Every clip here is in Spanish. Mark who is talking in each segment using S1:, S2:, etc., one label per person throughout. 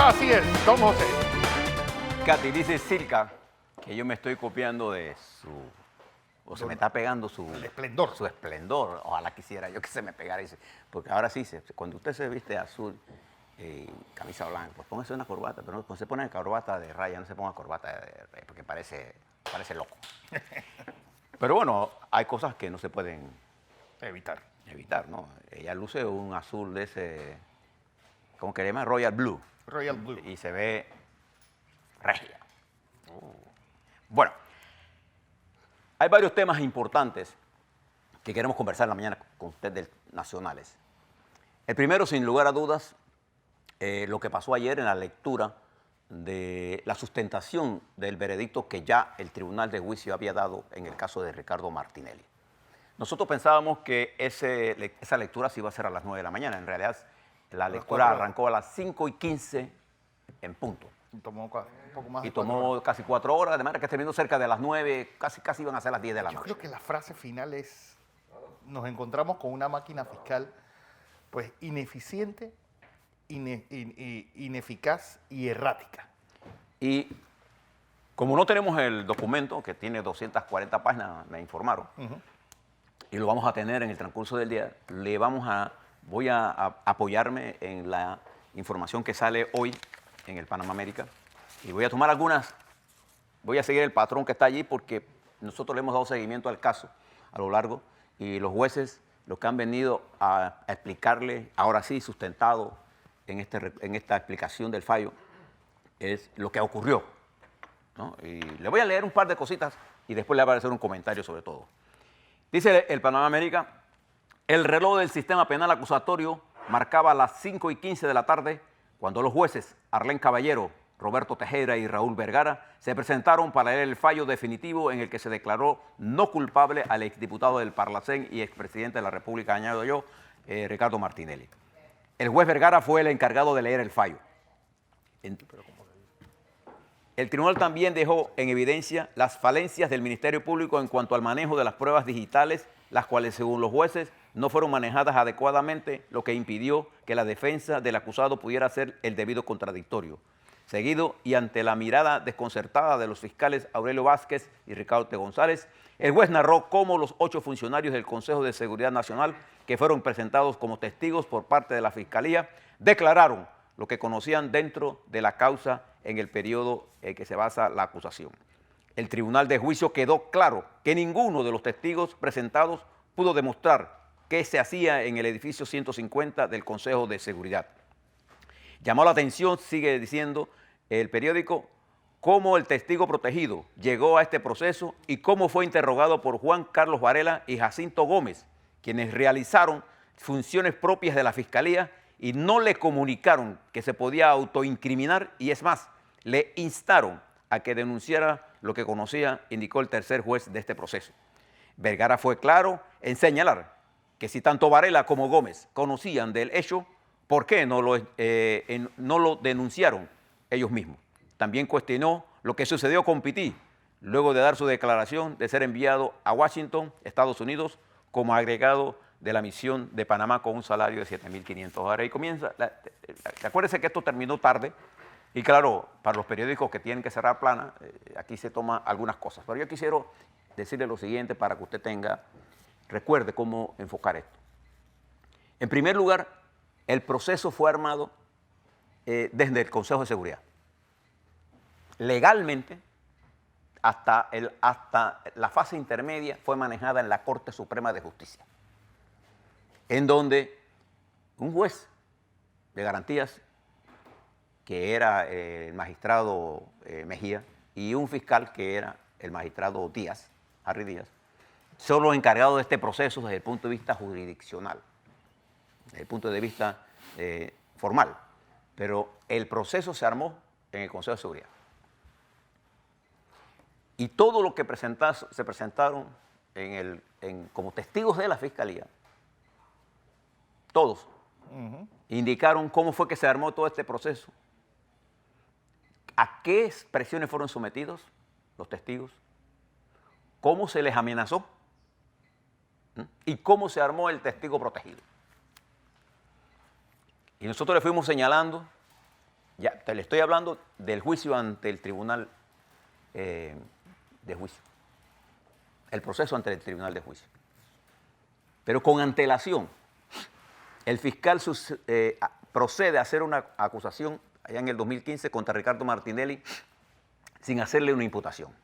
S1: Así es, don José.
S2: Katy, dice Silka que yo me estoy copiando de su... O se me está pegando su...
S1: El esplendor.
S2: Su esplendor. Ojalá quisiera yo que se me pegara. Porque ahora sí, cuando usted se viste azul, camisa blanca, pues póngase una corbata. Pero no, cuando se pone corbata de raya, no se ponga corbata de rey, porque parece loco. Pero bueno, hay cosas que no se pueden evitar, ¿no? Ella luce un azul de ese, ¿cómo que le llaman? Royal Blue.
S1: Royal Blue.
S2: Y se ve regia. Bueno, hay varios temas importantes que queremos conversar en la mañana con ustedes nacionales. El primero, sin lugar a dudas, lo que pasó ayer en la lectura de la sustentación del veredicto que ya el Tribunal de Juicio había dado en el caso de Ricardo Martinelli. Nosotros pensábamos que esa lectura se iba a hacer a las 9 de la mañana. En realidad, la lectura arrancó a las 5:15 en punto.
S1: Tomó un poco más
S2: y tomó casi 4 horas, de manera que terminó cerca de las 9, casi iban a ser las 10 de la noche.
S1: Yo creo que la frase final es, nos encontramos con una máquina fiscal pues ineficiente, ineficaz y errática.
S2: Y como no tenemos el documento, que tiene 240 páginas, me informaron, y lo vamos a tener en el transcurso del día, voy a apoyarme en la información que sale hoy en el Panamá América, y voy a tomar voy a seguir el patrón que está allí, porque nosotros le hemos dado seguimiento al caso a lo largo, y los jueces, los que han venido a explicarle, ahora sí, sustentado en esta explicación del fallo, es lo que ocurrió, ¿no? Y le voy a leer un par de cositas y después le voy a hacer un comentario sobre todo. Dice el Panamá América: el reloj del sistema penal acusatorio marcaba las 5:15 de la tarde cuando los jueces Arlén Caballero, Roberto Tejera y Raúl Vergara se presentaron para leer el fallo definitivo en el que se declaró no culpable al exdiputado del Parlacén y expresidente de la República, añado yo, Ricardo Martinelli. El juez Vergara fue el encargado de leer el fallo. El tribunal también dejó en evidencia las falencias del Ministerio Público en cuanto al manejo de las pruebas digitales, las cuales, según los jueces, no fueron manejadas adecuadamente, lo que impidió que la defensa del acusado pudiera hacer el debido contradictorio. Seguido, y ante la mirada desconcertada de los fiscales Aurelio Vázquez y Ricardo T. González, el juez narró cómo los 8 funcionarios del Consejo de Seguridad Nacional, que fueron presentados como testigos por parte de la Fiscalía, declararon lo que conocían dentro de la causa en el periodo en que se basa la acusación. El Tribunal de Juicio quedó claro que ninguno de los testigos presentados pudo demostrar qué se hacía en el edificio 150 del Consejo de Seguridad. Llamó la atención, sigue diciendo el periódico, cómo el testigo protegido llegó a este proceso y cómo fue interrogado por Juan Carlos Varela y Jacinto Gómez, quienes realizaron funciones propias de la Fiscalía y no le comunicaron que se podía autoincriminar, y es más, le instaron a que denunciara lo que conocía, indicó el tercer juez de este proceso. Vergara fue claro en señalar que si tanto Varela como Gómez conocían del hecho, ¿por qué no lo denunciaron ellos mismos? También cuestionó lo que sucedió con Pití, luego de dar su declaración de ser enviado a Washington, Estados Unidos, como agregado de la misión de Panamá con un salario de $7,500. Y comienza, acuérdense que esto terminó tarde, y claro, para los periódicos que tienen que cerrar plana, aquí se toman algunas cosas. Pero yo quisiera decirle lo siguiente para que usted recuerde cómo enfocar esto. En primer lugar, el proceso fue armado desde el Consejo de Seguridad. Legalmente, hasta la fase intermedia fue manejada en la Corte Suprema de Justicia, en donde un juez de garantías, que era el magistrado Mejía, y un fiscal, que era el magistrado Díaz, Harry Díaz, son los encargados de este proceso desde el punto de vista jurisdiccional, desde el punto de vista formal. Pero el proceso se armó en el Consejo de Seguridad. Y todo lo que se presentaron como testigos de la Fiscalía, todos, indicaron cómo fue que se armó todo este proceso, a qué presiones fueron sometidos los testigos, cómo se les amenazó y cómo se armó el testigo protegido. Y nosotros le fuimos señalando Ya, te le estoy hablando del juicio ante el tribunal de juicio. El proceso ante el tribunal de juicio. Pero con antelación, el fiscal procede a hacer una acusación allá en el 2015 contra Ricardo Martinelli sin hacerle una imputación.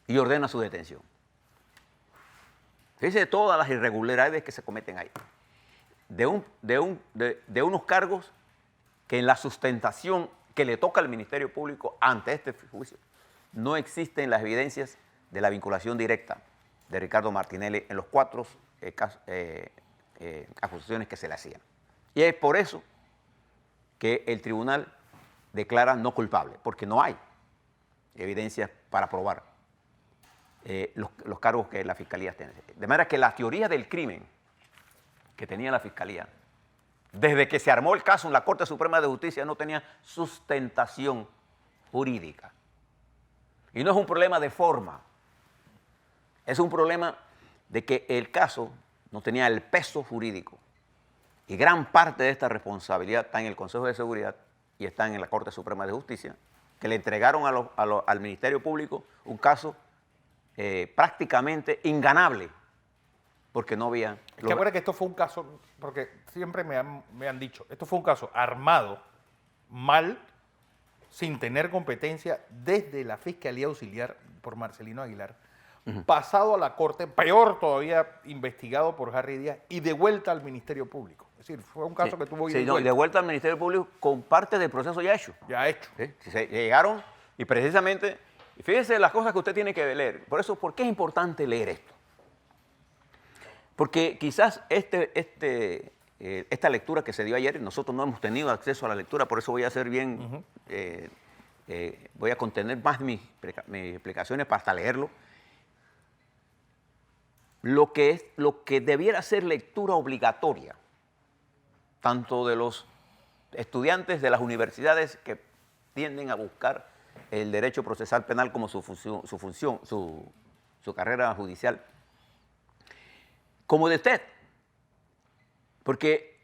S2: Y ordena su detención. Fíjense todas las irregularidades que se cometen ahí. De unos cargos que en la sustentación que le toca al Ministerio Público ante este juicio no existen las evidencias de la vinculación directa de Ricardo Martinelli en los 4 acusaciones que se le hacían. Y es por eso que el tribunal declara no culpable, porque no hay evidencias para probar los cargos que la Fiscalía tiene. De manera que la teoría del crimen que tenía la Fiscalía, desde que se armó el caso en la Corte Suprema de Justicia, no tenía sustentación jurídica. Y no es un problema de forma, es un problema de que el caso no tenía el peso jurídico. Y gran parte de esta responsabilidad está en el Consejo de Seguridad y está en la Corte Suprema de Justicia, que le entregaron al Ministerio Público un caso prácticamente inganable, porque no había...
S1: Es que acuérdate que esto fue un caso, porque siempre me han dicho, esto fue un caso armado, mal, sin tener competencia, desde la Fiscalía Auxiliar por Marcelino Aguilar, pasado a la Corte, peor todavía, investigado por Harry Díaz, y de vuelta al Ministerio Público. Es decir, fue un caso que tuvo
S2: y de vuelta al Ministerio Público con parte del proceso ya hecho.
S1: Ya hecho.
S2: Se llegaron y precisamente, fíjese las cosas que usted tiene que leer. Por eso, ¿por qué es importante leer esto? Porque quizás esta lectura que se dio ayer, nosotros no hemos tenido acceso a la lectura, por eso voy a hacer bien, voy a contener más mis explicaciones para hasta leerlo. Lo que debiera ser lectura obligatoria, tanto de los estudiantes de las universidades que tienden a buscar el derecho procesal penal como su carrera judicial, como de usted, porque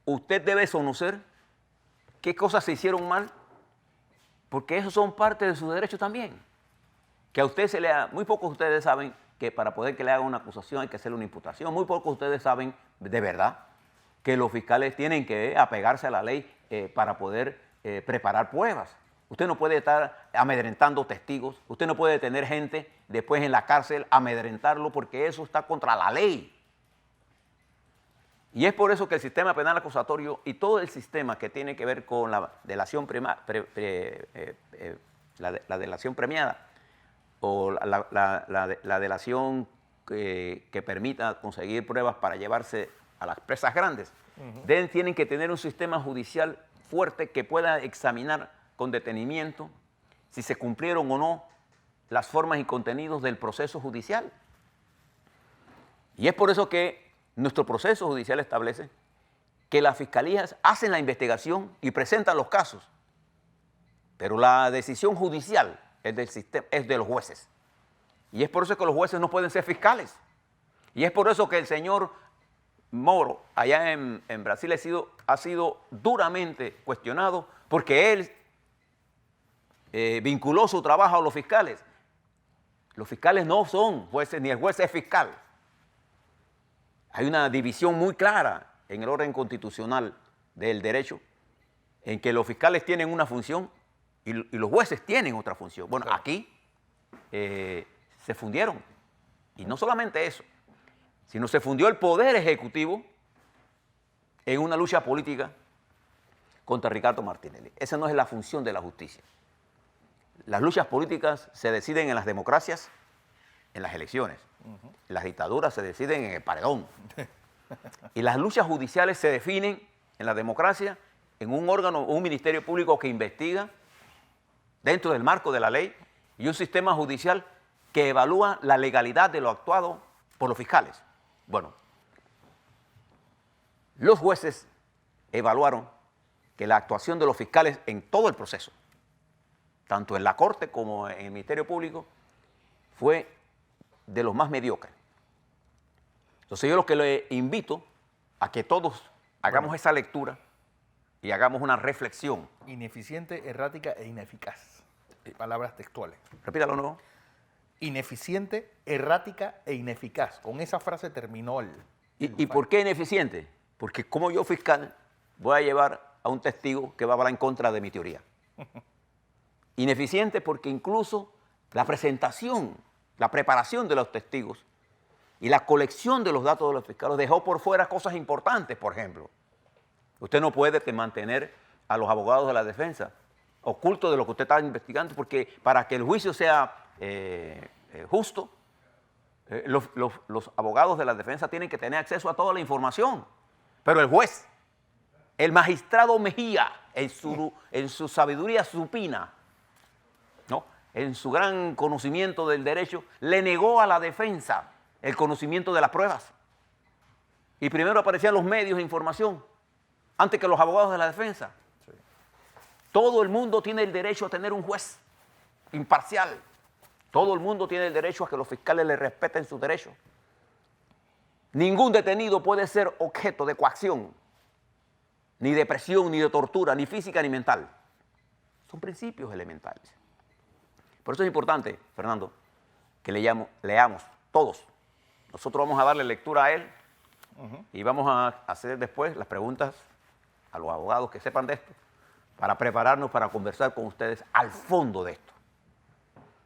S2: usted debe conocer qué cosas se hicieron mal, porque esos son parte de su derecho también. Que a usted se le haga, muy pocos de ustedes saben que para poder que le hagan una acusación hay que hacerle una imputación, muy pocos de ustedes saben de verdad que los fiscales tienen que apegarse a la ley para poder preparar pruebas. Usted no puede estar amedrentando testigos, usted no puede tener gente después en la cárcel amedrentarlo porque eso está contra la ley. Y es por eso que el sistema penal acusatorio y todo el sistema que tiene que ver con la delación, la delación premiada o la delación que permita conseguir pruebas para llevarse a las presas grandes, tienen que tener un sistema judicial fuerte que pueda examinar con detenimiento si se cumplieron o no las formas y contenidos del proceso judicial. Y es por eso que nuestro proceso judicial establece que las fiscalías hacen la investigación y presentan los casos, pero la decisión judicial es del sistema, es de los jueces. Y es por eso que los jueces no pueden ser fiscales. Y es por eso que el señor Moro, allá en Brasil, ha sido duramente cuestionado porque él vinculó su trabajo a los fiscales. Los fiscales no son jueces, ni el juez es fiscal. Hay una división muy clara en el orden constitucional del derecho, en que los fiscales tienen una función y los jueces tienen otra función. Bueno, claro. Aquí se fundieron. Y no solamente eso, sino se fundió el Poder Ejecutivo en una lucha política contra Ricardo Martinelli. Esa no es la función de la justicia. Las luchas políticas se deciden en las democracias, en las elecciones. Las dictaduras se deciden en el paredón. Y las luchas judiciales se definen en la democracia, en un órgano, un ministerio público que investiga dentro del marco de la ley y un sistema judicial que evalúa la legalidad de lo actuado por los fiscales. Bueno, los jueces evaluaron que la actuación de los fiscales en todo el proceso, tanto en la Corte como en el Ministerio Público, fue de los más mediocres. Entonces yo lo que le invito a que todos hagamos esa lectura y hagamos una reflexión.
S1: Ineficiente, errática e ineficaz. Palabras textuales.
S2: Repítalo, ¿no?
S1: Ineficiente, errática e ineficaz. Con esa frase terminó el
S2: ¿Y por qué ineficiente? Porque como yo fiscal voy a llevar a un testigo que va a hablar en contra de mi teoría. Ineficiente porque incluso la presentación, la preparación de los testigos y la colección de los datos de los fiscales dejó por fuera cosas importantes, por ejemplo. Usted no puede mantener a los abogados de la defensa ocultos de lo que usted está investigando, porque para que el juicio sea justo, los abogados de la defensa tienen que tener acceso a toda la información. Pero el juez, el magistrado Mejía, en su sabiduría supina, ¿no?, en su gran conocimiento del derecho, le negó a la defensa el conocimiento de las pruebas. Y primero aparecían los medios de información, antes que los abogados de la defensa. Sí. Todo el mundo tiene el derecho a tener un juez imparcial. Todo el mundo tiene el derecho a que los fiscales le respeten sus derechos. Ningún detenido puede ser objeto de coacción, ni de presión, ni de tortura, ni física ni mental. Son principios elementales. Por eso es importante, Fernando, que leamos todos. Nosotros vamos a darle lectura a él y vamos a hacer después las preguntas a los abogados que sepan de esto para prepararnos para conversar con ustedes al fondo de esto.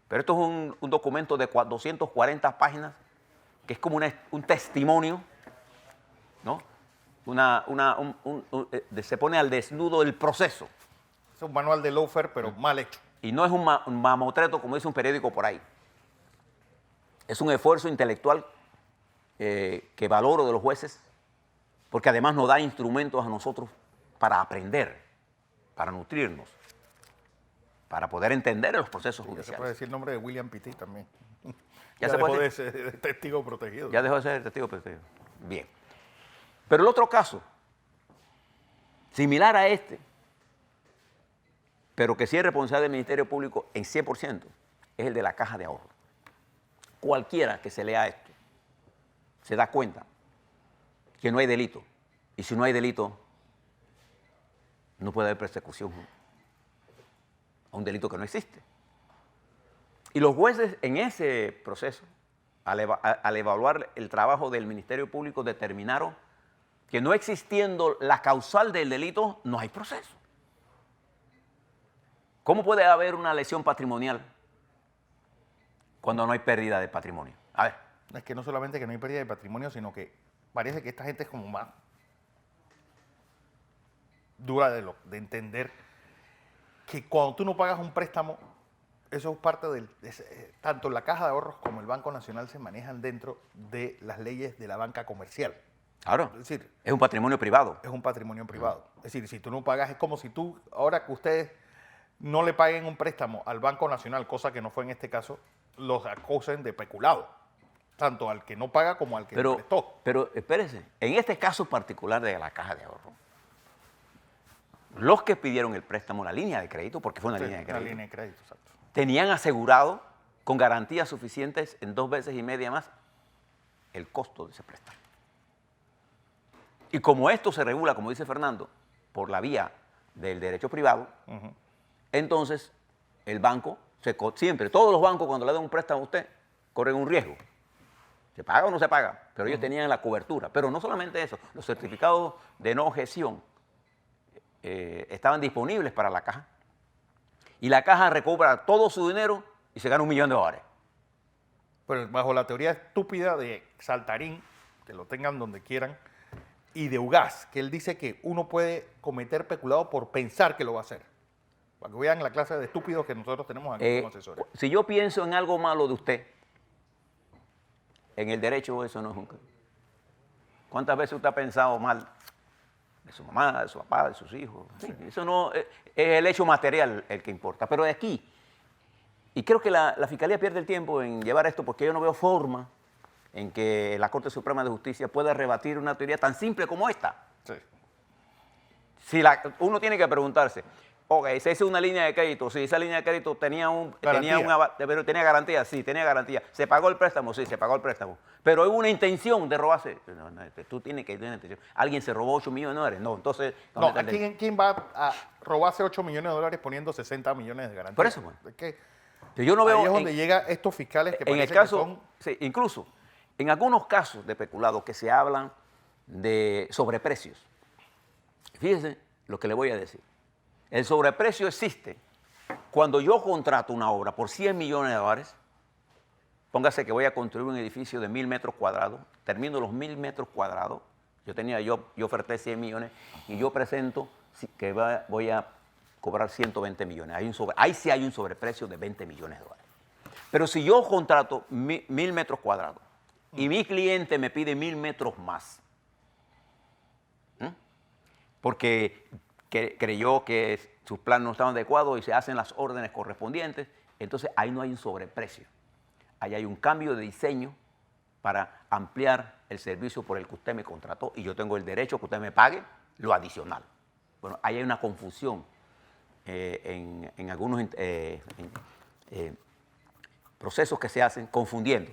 S2: Pero esto es un documento de 240 páginas que es como un testimonio, ¿no? Se pone al desnudo el proceso.
S1: Es un manual de lawfare, pero mal hecho.
S2: Y no es un mamotreto como dice un periódico por ahí. Es un esfuerzo intelectual que valoro de los jueces, porque además nos da instrumentos a nosotros para aprender, para nutrirnos, para poder entender los procesos judiciales.
S1: Ya se puede decir el nombre de William Pitti también.
S2: Ya
S1: dejó de ser testigo protegido.
S2: Ya dejó de ser testigo protegido. Bien. Pero el otro caso, similar a este, pero que sí es responsable del Ministerio Público en 100%, es el de la Caja de Ahorro. Cualquiera que se lea esto se da cuenta que no hay delito. Y si no hay delito, no puede haber persecución a un delito que no existe. Y los jueces en ese proceso, al evaluar el trabajo del Ministerio Público, determinaron que no existiendo la causal del delito, no hay proceso. ¿Cómo puede haber una lesión patrimonial cuando no hay pérdida de patrimonio? A ver.
S1: Es que no solamente que no hay pérdida de patrimonio, sino que parece que esta gente es como más dura de entender que cuando tú no pagas un préstamo, eso es parte del... tanto la Caja de Ahorros como el Banco Nacional se manejan dentro de las leyes de la banca comercial.
S2: Claro,
S1: es decir,
S2: es un patrimonio privado.
S1: Es un patrimonio privado. Es decir, si tú no pagas, es como si tú, ahora que ustedes no le paguen un préstamo al Banco Nacional, cosa que no fue en este caso, los acusen de peculado, tanto al que no paga como al que le prestó.
S2: Pero espérese, en este caso particular de la Caja de Ahorro, los que pidieron el préstamo, la línea de crédito, porque fue una línea de crédito,
S1: una línea de crédito, exacto,
S2: tenían asegurado con garantías suficientes en 2 veces y media más el costo de ese préstamo. Y como esto se regula, como dice Fernando, por la vía del derecho privado, entonces el banco, siempre, todos los bancos cuando le dan un préstamo a usted, corren un riesgo. ¿Se paga o no se paga? Pero ellos tenían la cobertura. Pero no solamente eso, los certificados de no objeción estaban disponibles para la caja. Y la caja recobra todo su dinero y se gana $1 millón.
S1: Pero bajo la teoría estúpida de Saltarín, que lo tengan donde quieran, y de Ugaz, que él dice que uno puede cometer peculado por pensar que lo va a hacer. Para que vean la clase de estúpidos que nosotros tenemos aquí como asesores.
S2: Si yo pienso en algo malo de usted, en el derecho eso no es un... ¿Cuántas veces usted ha pensado mal de su mamá, de su papá, de sus hijos? Sí. Eso no es el hecho material el que importa. Pero de aquí, y creo que la Fiscalía pierde el tiempo en llevar esto porque yo no veo forma en que la Corte Suprema de Justicia pueda rebatir una teoría tan simple como esta. Sí. Si uno tiene que preguntarse, Ok, se hizo una línea de crédito. Sí, esa línea de crédito pero tenía garantía, sí, tenía garantía. ¿Se pagó el préstamo? Sí, se pagó el préstamo. Pero hubo una intención de robarse. No, tú tienes que tener una intención. ¿Alguien se robó 8 millones de dólares? No, entonces...
S1: No, ¿quién va a robarse 8 millones de dólares poniendo 60 millones de garantía?
S2: Por eso, pues.
S1: Es que
S2: yo no veo
S1: ahí es donde llegan estos fiscales que
S2: en el
S1: parece
S2: caso,
S1: que son...
S2: sí, incluso, en algunos casos de peculado que se hablan de sobreprecios. Fíjense lo que le voy a decir. El sobreprecio existe cuando yo contrato una obra por 100 millones de dólares. Póngase que voy a construir un edificio de 1.000 metros cuadrados, termino los 1.000 metros cuadrados, yo oferté 100 millones y yo presento que voy a cobrar 120 millones. Ahí sí hay un sobreprecio de 20 millones de dólares. Pero si yo contrato 1.000 metros cuadrados y mi cliente me pide 1.000 metros más, porque creyó que sus planes no estaban adecuados y se hacen las órdenes correspondientes, entonces ahí no hay un sobreprecio. Ahí hay un cambio de diseño para ampliar el servicio por el que usted me contrató y yo tengo el derecho a que usted me pague lo adicional. Bueno, ahí hay una confusión en algunos procesos que se hacen confundiendo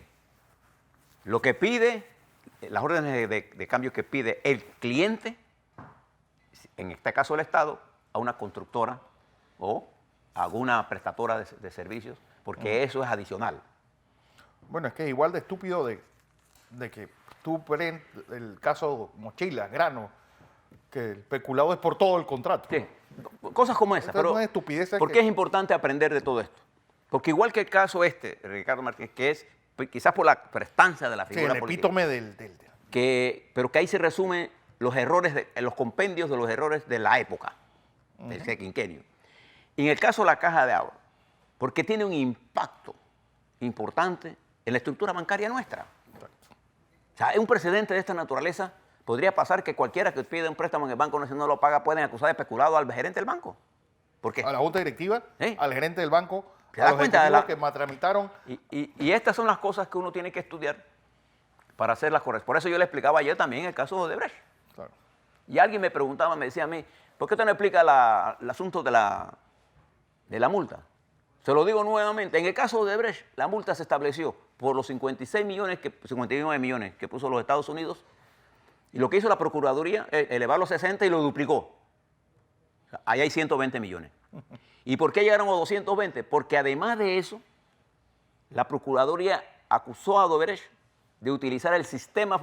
S2: lo que pide, las órdenes de cambio que pide el cliente, en este caso el Estado, a una constructora o a alguna prestadora de servicios, porque eso es adicional.
S1: Bueno, es que es igual de estúpido de que tú el caso Mochila, Grano, que el peculado es por todo el contrato.
S2: Sí, cosas como esas. Pero
S1: no es estupidez.
S2: ¿por qué es importante aprender de todo esto? Porque igual que el caso Ricardo Martínez, que es quizás por la prestancia de la figura
S1: el
S2: política,
S1: epítome
S2: pero que ahí se resumen los errores, los compendios de los errores de la época, del quinquenio. Y en el caso de la caja de ahorro, porque tiene un impacto importante en la estructura bancaria nuestra. O sea, un precedente de esta naturaleza podría pasar que cualquiera que pida un préstamo en el Banco Nacional lo paga, pueden acusar de peculado al gerente del banco. ¿Por qué?
S1: A la junta directiva, al gerente del banco,
S2: a los ejecutivos
S1: que tramitaron.
S2: Y estas son las cosas que uno tiene que estudiar para hacer las correctas. Por eso yo le explicaba ayer también el caso de Odebrecht.
S1: Claro.
S2: Y alguien me preguntaba, me decía a mí, ¿por qué usted no explica el asunto de la multa? Se lo digo nuevamente, en el caso de Odebrecht, la multa se estableció por los 59 millones que puso los Estados Unidos, y lo que hizo la Procuraduría es elevarlo a 60 y lo duplicó. O sea, ahí hay 120 millones. ¿Y por qué llegaron a 220? Porque además de eso, la Procuraduría acusó a Odebrecht de utilizar el sistema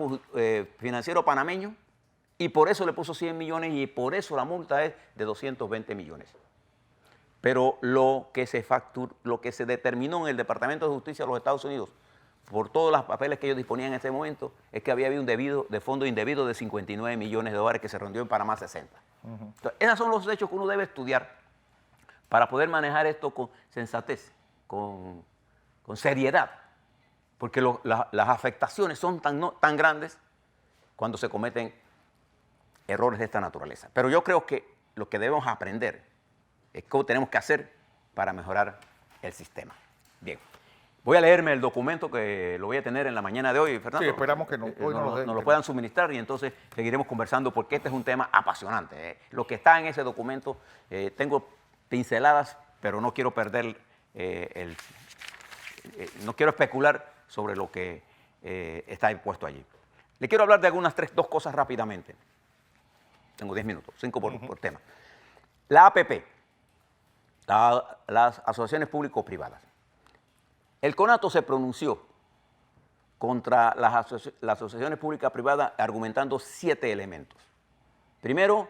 S2: financiero panameño y por eso le puso 100 millones y por eso la multa es de 220 millones. Pero lo que se determinó en el Departamento de Justicia de los Estados Unidos, por todos los papeles que ellos disponían en ese momento, es que había habido un fondo indebido de 59 millones de dólares que se rindió en Panamá 60. Entonces, esos son los hechos que uno debe estudiar para poder manejar esto con sensatez, con seriedad, porque las afectaciones son tan grandes cuando se cometen errores de esta naturaleza. Pero yo creo que lo que debemos aprender es cómo tenemos que hacer para mejorar el sistema. Bien, voy a leerme el documento que lo voy a tener en la mañana de hoy, Fernando.
S1: Sí, esperamos que hoy
S2: nos lo puedan suministrar y entonces seguiremos conversando porque este es un tema apasionante. Lo que está en ese documento, tengo pinceladas, pero no quiero perder no quiero especular sobre lo que está puesto allí. Le quiero hablar de dos cosas rápidamente. Tengo 10 minutos, 5 por tema. La APP, las asociaciones público-privadas. El CONATO se pronunció contra las asociaciones públicas-privadas argumentando 7 elementos. Primero,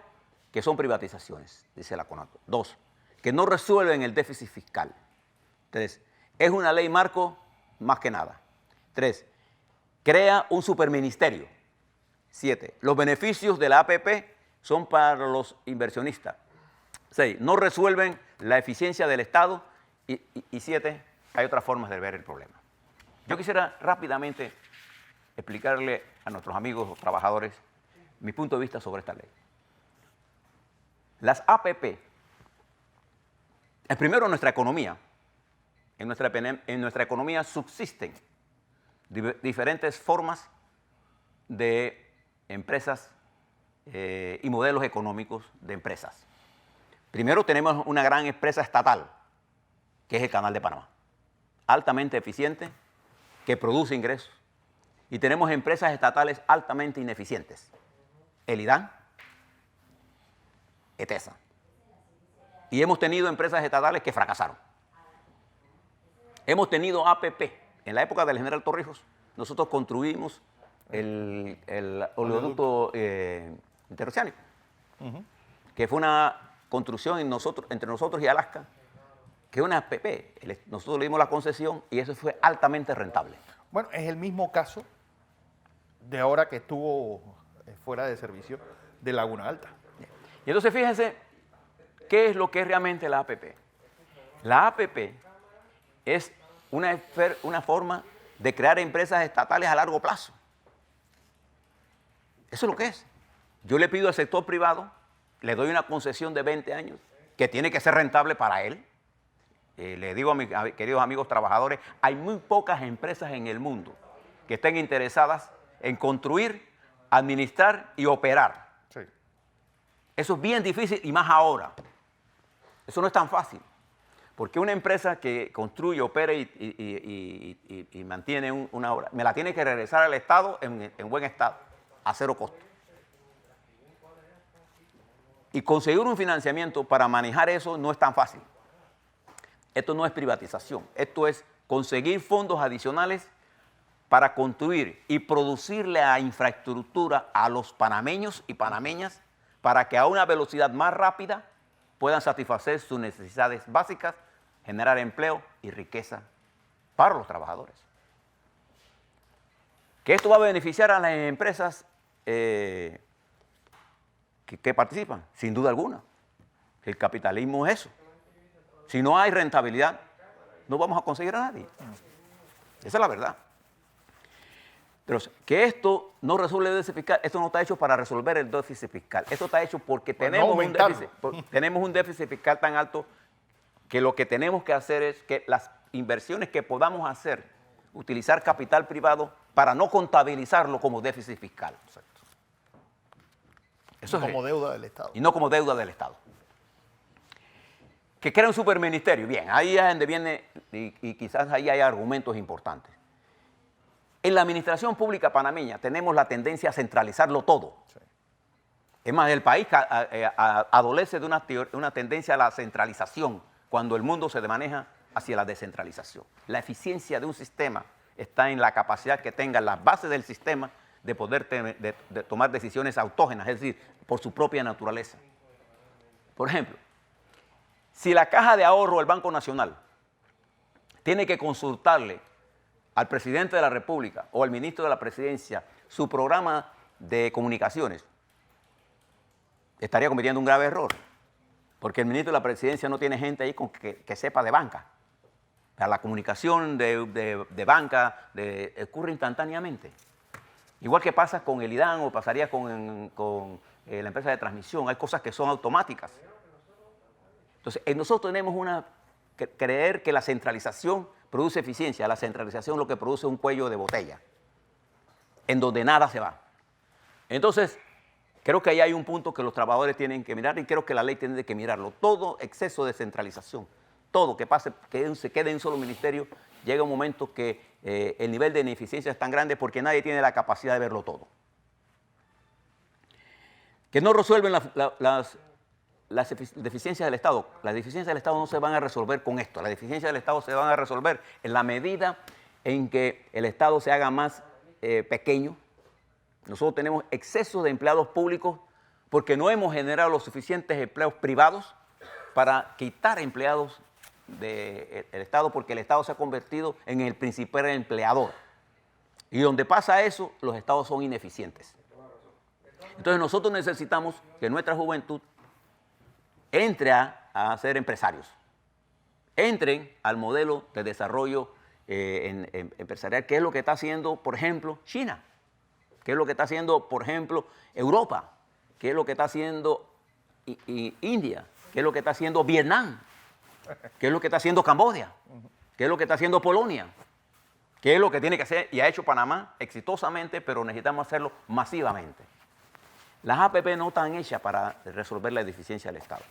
S2: que son privatizaciones, dice la CONATO. 2, que no resuelven el déficit fiscal. 3, es una ley marco más que nada. 3, crea un superministerio. 7, los beneficios de la APP son para los inversionistas. 6, no resuelven la eficiencia del Estado. Y 7, hay otras formas de ver el problema. Yo quisiera rápidamente explicarle a nuestros amigos los trabajadores mi punto de vista sobre esta ley. Las APP, primero en nuestra economía, en nuestra economía subsisten diferentes formas de empresas y modelos económicos de empresas. Primero tenemos una gran empresa estatal, que es el Canal de Panamá, altamente eficiente, que produce ingresos. Y tenemos empresas estatales altamente ineficientes. El IDAN, ETESA. Y hemos tenido empresas estatales que fracasaron. Hemos tenido APP. En la época del general Torrijos, nosotros construimos el oleoducto interoceánico, que fue una construcción entre nosotros y Alaska, que es una APP. Nosotros le dimos la concesión y eso fue altamente rentable.
S1: Bueno, es el mismo caso de ahora que estuvo fuera de servicio de Laguna Alta.
S2: Y entonces fíjense qué es lo que es realmente la APP. La APP es una forma de crear empresas estatales a largo plazo. Eso es lo que es. Yo le pido al sector privado, le doy una concesión de 20 años, que tiene que ser rentable para él. Le digo a mis queridos amigos trabajadores, hay muy pocas empresas en el mundo que estén interesadas en construir, administrar y operar.
S1: Sí.
S2: Eso es bien difícil y más ahora. Eso no es tan fácil. Porque una empresa que construye, opera y mantiene una obra, me la tiene que regresar al Estado en buen estado, a cero costo. Y conseguir un financiamiento para manejar eso no es tan fácil. Esto no es privatización, esto es conseguir fondos adicionales para construir y producir la infraestructura a los panameños y panameñas para que a una velocidad más rápida puedan satisfacer sus necesidades básicas, generar empleo y riqueza para los trabajadores. Que esto va a beneficiar a las empresas que participan, sin duda alguna. El capitalismo es eso. Si no hay rentabilidad, no vamos a conseguir a nadie. Esa es la verdad. Pero que esto no resuelve el déficit fiscal, esto no está hecho para resolver el déficit fiscal. Esto está hecho porque tenemos un déficit fiscal tan alto que lo que tenemos que hacer es que las inversiones que podamos hacer, utilizar capital privado para no contabilizarlo como déficit fiscal.
S1: Exacto.
S3: Eso es como deuda del Estado.
S2: Y no como deuda del Estado. Que crea un superministerio. Bien, ahí es donde viene, y quizás ahí hay argumentos importantes. En la administración pública panameña tenemos la tendencia a centralizarlo todo. Sí. Es más, el país adolece de una tendencia a la centralización cuando el mundo se maneja hacia la descentralización. La eficiencia de un sistema está en la capacidad que tengan las bases del sistema de poder de tomar decisiones autógenas, es decir, por su propia naturaleza. Por ejemplo, si la Caja de Ahorro del Banco Nacional tiene que consultarle al presidente de la República o al ministro de la Presidencia su programa de comunicaciones, estaría cometiendo un grave error, porque el ministro de la Presidencia no tiene gente ahí que sepa de banca. La comunicación de banca ocurre instantáneamente. Igual que pasa con el IDAN o pasaría con la empresa de transmisión, hay cosas que son automáticas. Entonces, nosotros tenemos creer que la centralización produce eficiencia. La centralización lo que produce es un cuello de botella, en donde nada se va. Entonces, creo que ahí hay un punto que los trabajadores tienen que mirar y creo que la ley tiene que mirarlo. Todo exceso de centralización, todo que se quede en un solo ministerio, llega un momento que el nivel de ineficiencia es tan grande porque nadie tiene la capacidad de verlo todo. Que no resuelven las deficiencias del Estado. Las deficiencias del Estado no se van a resolver con esto. Las deficiencias del Estado se van a resolver en la medida en que el Estado se haga más pequeño. Nosotros tenemos exceso de empleados públicos porque no hemos generado los suficientes empleos privados para quitar empleados del Estado, porque el Estado se ha convertido en el principal empleador. Y donde pasa eso, los Estados son ineficientes. Entonces nosotros necesitamos que nuestra juventud entre a ser empresarios, entren al modelo de desarrollo empresarial, que es lo que está haciendo, por ejemplo, China, que es lo que está haciendo, por ejemplo, Europa, que es lo que está haciendo India, que es lo que está haciendo Vietnam, que es lo que está haciendo Camboya, que es lo que está haciendo Polonia, que es lo que tiene que hacer y ha hecho Panamá exitosamente, pero necesitamos hacerlo masivamente. Las APP no están hechas para resolver la deficiencia del Estado.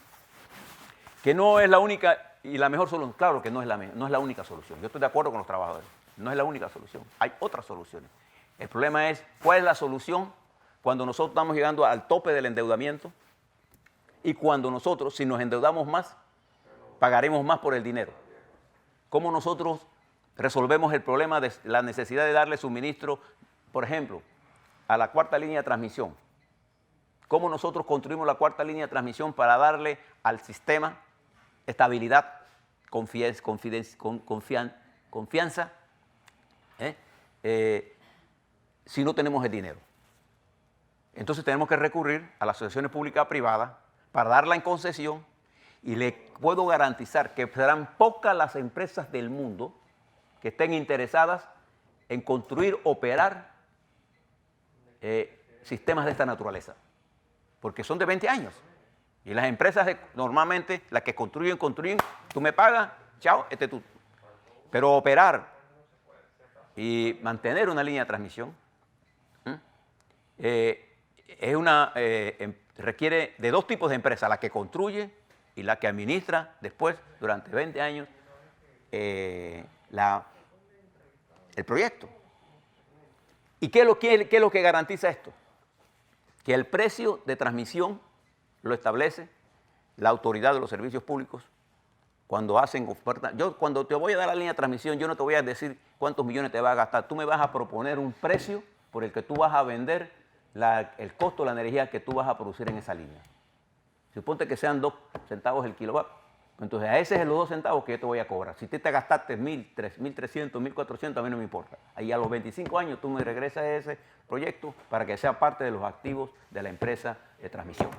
S2: que no es la única y la mejor solución. Claro que no es la única solución. Yo estoy de acuerdo con los trabajadores. No es la única solución. Hay otras soluciones. El problema es cuál es la solución cuando nosotros estamos llegando al tope del endeudamiento y cuando nosotros, si nos endeudamos más, pagaremos más por el dinero. ¿Cómo nosotros resolvemos el problema de la necesidad de darle suministro, por ejemplo, a la cuarta línea de transmisión? ¿Cómo nosotros construimos la cuarta línea de transmisión para darle al sistema estabilidad, confianza, si no tenemos el dinero? Entonces tenemos que recurrir a las asociaciones públicas privadas para darla en concesión y le puedo garantizar que serán pocas las empresas del mundo que estén interesadas en construir, operar sistemas de esta naturaleza, porque son de 20 años. Y las empresas normalmente, las que construyen, tú me pagas, chao, tú. Pero operar y mantener una línea de transmisión requiere de dos tipos de empresas, la que construye y la que administra después, durante 20 años, el proyecto. ¿Y qué es lo que garantiza esto? Que el precio de transmisión lo establece la autoridad de los servicios públicos cuando hacen oferta. Yo cuando te voy a dar la línea de transmisión, yo no te voy a decir cuántos millones te va a gastar. Tú me vas a proponer un precio por el que tú vas a vender el costo de la energía que tú vas a producir en esa línea. Suponte que sean 2 centavos el kilovatio. Entonces, a ese es los 2 centavos que yo te voy a cobrar. Si te gastaste 1.300, 1.300, 1.400, a mí no me importa. Ahí a los 25 años tú me regresas ese proyecto para que sea parte de los activos de la empresa de transmisión.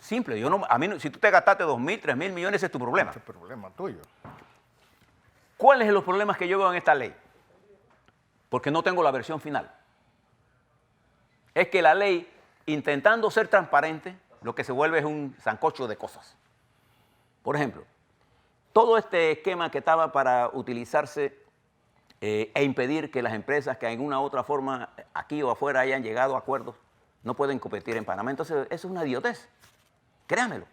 S2: Simple. Si tú te gastaste 2.000, 3.000 millones, ese es tu problema.
S1: Ese es el problema tuyo.
S2: ¿Cuáles son los problemas que yo veo en esta ley? Porque no tengo la versión final. Es que la ley, intentando ser transparente, lo que se vuelve es un sancocho de cosas. Por ejemplo, todo este esquema que estaba para utilizarse e impedir que las empresas que en una u otra forma, aquí o afuera, hayan llegado a acuerdos, no pueden competir en Panamá. Entonces, eso es una idiotez. Créamelo.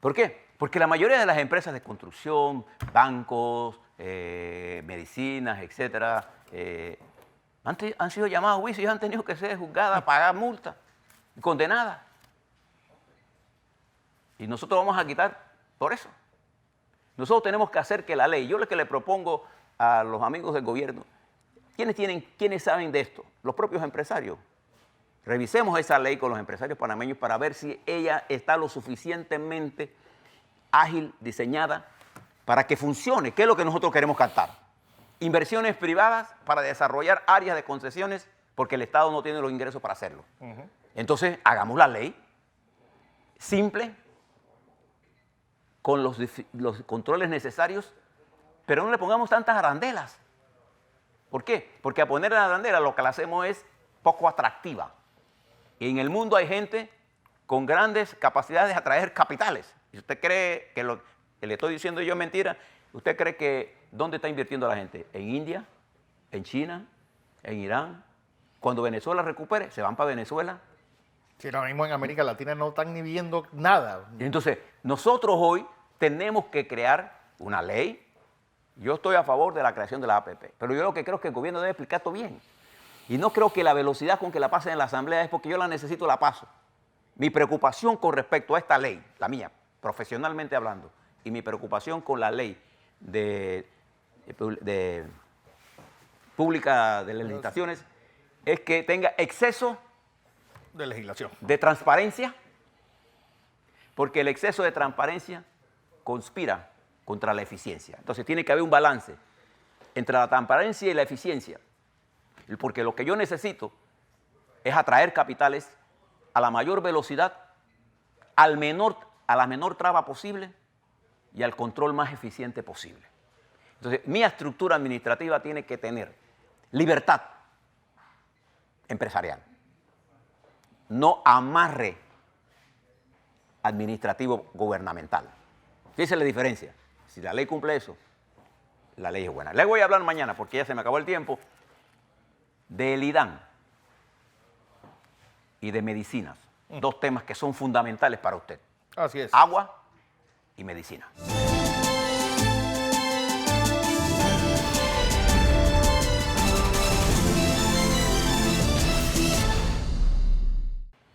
S2: ¿Por qué? Porque la mayoría de las empresas de construcción, bancos, medicinas, etcétera, han sido llamadas a juicio y han tenido que ser juzgadas, pagar multas, condenadas. Y nosotros vamos a quitar por eso. Nosotros tenemos que hacer que la ley, yo lo que le propongo a los amigos del gobierno, ¿quiénes saben de esto? Los propios empresarios. Revisemos esa ley con los empresarios panameños para ver si ella está lo suficientemente ágil, diseñada, para que funcione. ¿Qué es lo que nosotros queremos captar? Inversiones privadas para desarrollar áreas de concesiones porque el Estado no tiene los ingresos para hacerlo. Entonces, hagamos la ley simple, con los controles necesarios, pero no le pongamos tantas arandelas. ¿Por qué? Porque a poner la arandela lo que le hacemos es poco atractiva. Y en el mundo hay gente con grandes capacidades de atraer capitales. Si usted cree que lo que le estoy diciendo yo es mentira, ¿usted cree que dónde está invirtiendo la gente? ¿En India? ¿En China? ¿En Irán? Cuando Venezuela recupere, se van para Venezuela.
S1: Si ahora mismo en América Latina no están ni viendo nada.
S2: Entonces, nosotros hoy tenemos que crear una ley. Yo estoy a favor de la creación de la APP, pero yo lo que creo es que el gobierno debe explicar esto bien. Y no creo que la velocidad con que la pasen en la Asamblea es porque yo la necesito, la paso. Mi preocupación con respecto a esta ley, la mía, profesionalmente hablando, y mi preocupación con la ley pública de las licitaciones es que tenga exceso
S1: De legislación.
S2: de transparencia, porque el exceso de transparencia conspira contra la eficiencia. Entonces tiene que haber un balance entre la transparencia y la eficiencia, porque lo que yo necesito es atraer capitales a la mayor velocidad, a la menor traba posible y al control más eficiente posible. Entonces, mi estructura administrativa tiene que tener libertad empresarial, no amarre administrativo gubernamental. Fíjense la diferencia. Si la ley cumple eso, la ley es buena. Les voy a hablar mañana, porque ya se me acabó el tiempo, del IDAN y de medicinas. Dos temas que son fundamentales para usted.
S1: Así es.
S2: agua y medicina.